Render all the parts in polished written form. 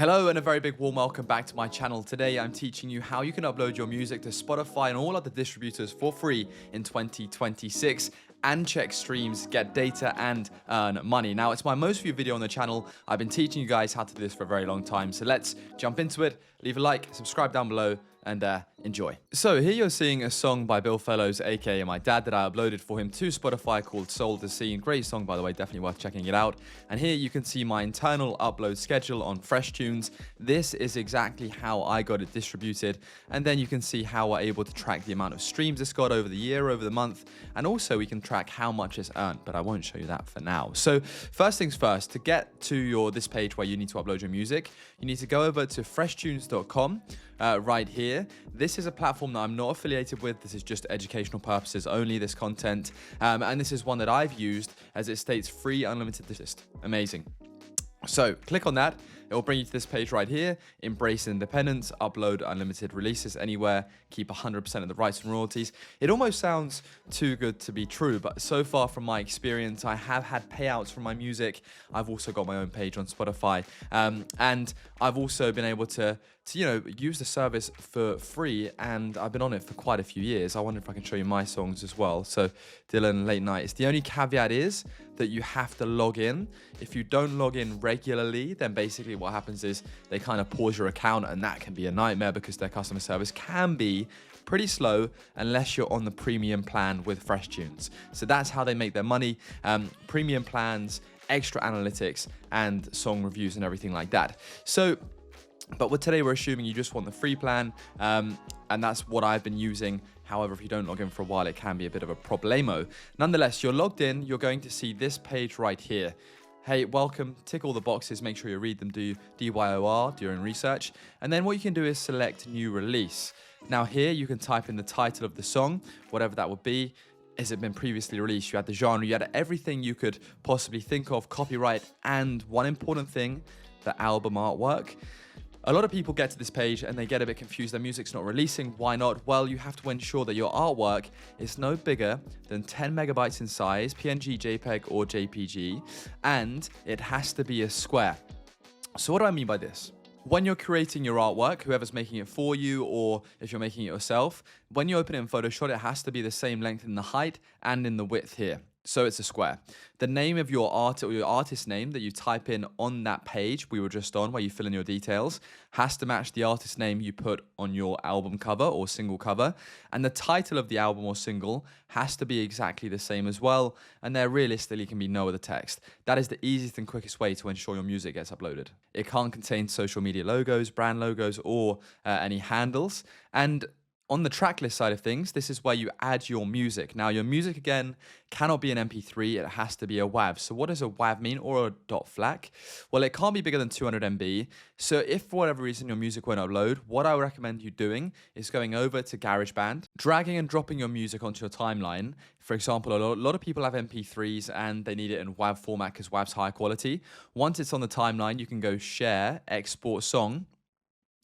Hello and a very big warm welcome back to my channel. Today I'm teaching you how you can upload your music to Spotify and all other distributors for free in 2026 and check streams, get data and earn money. Now it's my most viewed video on the channel. I've been teaching you guys how to do this for a very long time. So let's jump into it. Leave a like, subscribe down below and enjoy. So here you're seeing a song by Bill Fellows, aka my dad, that I uploaded for him to Spotify called Soul to Scene. Great song, by the way, definitely worth checking it out. And here you can see my internal upload schedule on Fresh Tunes. This is exactly how I got it distributed. And then you can see how we're able to track the amount of streams it's got over the year, over the month. And also we can track how much it's earned, but I won't show you that for now. So first things first, to get to this page where you need to upload your music, you need to go over to freshtunes.com. Right here. This is a platform that I'm not affiliated with. This is just educational purposes only, this content. And this is one that I've used as it states free unlimited list. Amazing. So click on that. It will bring you to this page right here. Embrace independence, upload unlimited releases anywhere, keep 100% of the rights and royalties. It almost sounds too good to be true, but so far from my experience, I have had payouts from my music. I've also got my own page on Spotify. And I've also been able to use the service for free, and I've been on it for quite a few years. I wonder if I can show you my songs as well. So Dylan, Late Nights. The only caveat is that you have to log in. If you don't log in regularly, then basically what happens is they kind of pause your account, and that can be a nightmare because their customer service can be pretty slow unless you're on the premium plan with Fresh Tunes. So that's how they make their money. Premium plans, extra analytics, and song reviews and everything like that. But today we're assuming you just want the free plan, and that's what I've been using. However, if you don't log in for a while, it can be a bit of a problemo. Nonetheless, you're logged in, you're going to see this page right here. Hey, welcome, tick all the boxes, make sure you read them, do DYOR, do your own research. And then what you can do is select new release. Now here you can type in the title of the song, whatever that would be. Has it been previously released? You had the genre, you had everything you could possibly think of, copyright, and one important thing, the album artwork. A lot of people get to this page and they get a bit confused. Their music's not releasing. Why not? Well, you have to ensure that your artwork is no bigger than 10 megabytes in size, PNG, JPEG, or JPG, and it has to be a square. So what do I mean by this? When you're creating your artwork, whoever's making it for you, or if you're making it yourself, when you open it in Photoshop, it has to be the same length in the height and in the width here. So it's a square. The name of your art or your artist name that you type in on that page we were just on, where you fill in your details, has to match the artist name you put on your album cover or single cover. And the title of the album or single has to be exactly the same as well. And there realistically can be no other text. That is the easiest and quickest way to ensure your music gets uploaded. It can't contain social media logos, brand logos, or any handles. And on the tracklist side of things, this is where you add your music. Now, your music, again, cannot be an MP3. It has to be a WAV. So what does a WAV mean, or a .FLAC? Well, it can't be bigger than 200 MB. So if for whatever reason your music won't upload, what I would recommend you doing is going over to GarageBand, dragging and dropping your music onto your timeline. For example, a lot of people have MP3s and they need it in WAV format because WAV's high quality. Once it's on the timeline, you can go Share, Export Song.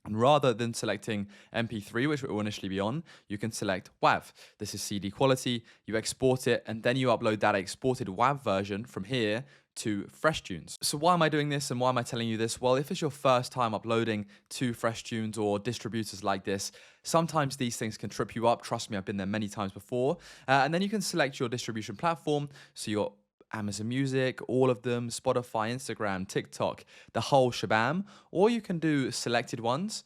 And rather than selecting MP3, which it will initially be on, you can select WAV. This is CD quality. You export it, and then you upload that exported WAV version from here to Fresh Tunes. So why am I doing this and why am I telling you this? Well, if it's your first time uploading to Fresh Tunes or distributors like this, sometimes these things can trip you up. Trust me, I've been there many times before. And then you can select your distribution platform. So your Amazon Music, all of them, Spotify, Instagram, TikTok, the whole shabam. Or you can do selected ones,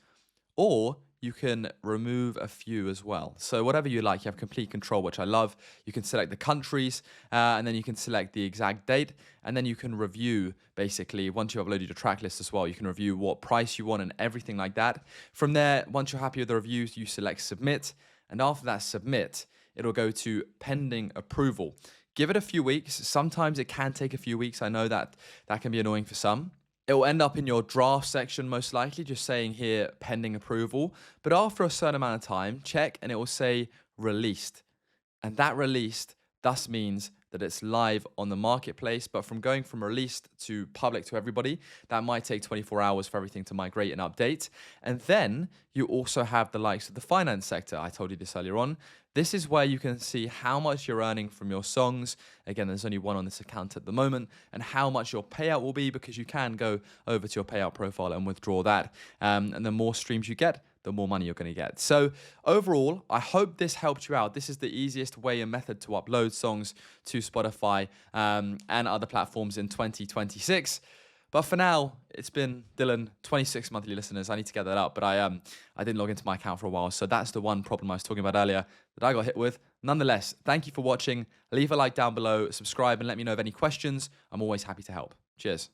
or you can remove a few as well. So whatever you like, you have complete control, which I love. You can select the countries, and then you can select the exact date, and then you can review, basically, once you've uploaded your track list as well, you can review what price you want and everything like that. From there, once you're happy with the reviews, you select submit, and after that submit, it'll go to pending approval. Give it a few weeks. Sometimes it can take a few weeks. I know that can be annoying for some. It will end up in your draft section, most likely, just saying here, pending approval. But after a certain amount of time, check, and it will say released. And that released thus means that it's live on the marketplace. But from going from released to public to everybody, that might take 24 hours for everything to migrate and update. And then you also have the likes of the finance sector. I told you this earlier on. This is where you can see how much you're earning from your songs. Again, there's only one on this account at the moment, and how much your payout will be, because you can go over to your payout profile and withdraw that. And the more streams you get, the more money you're going to get. So overall, I hope this helped you out. This is the easiest way and method to upload songs to Spotify and other platforms in 2026. But for now, it's been Dylan, 26 monthly listeners. I need to get that up, but I didn't log into my account for a while. So that's the one problem I was talking about earlier that I got hit with. Nonetheless, thank you for watching. Leave a like down below, subscribe, and let me know of any questions. I'm always happy to help. Cheers.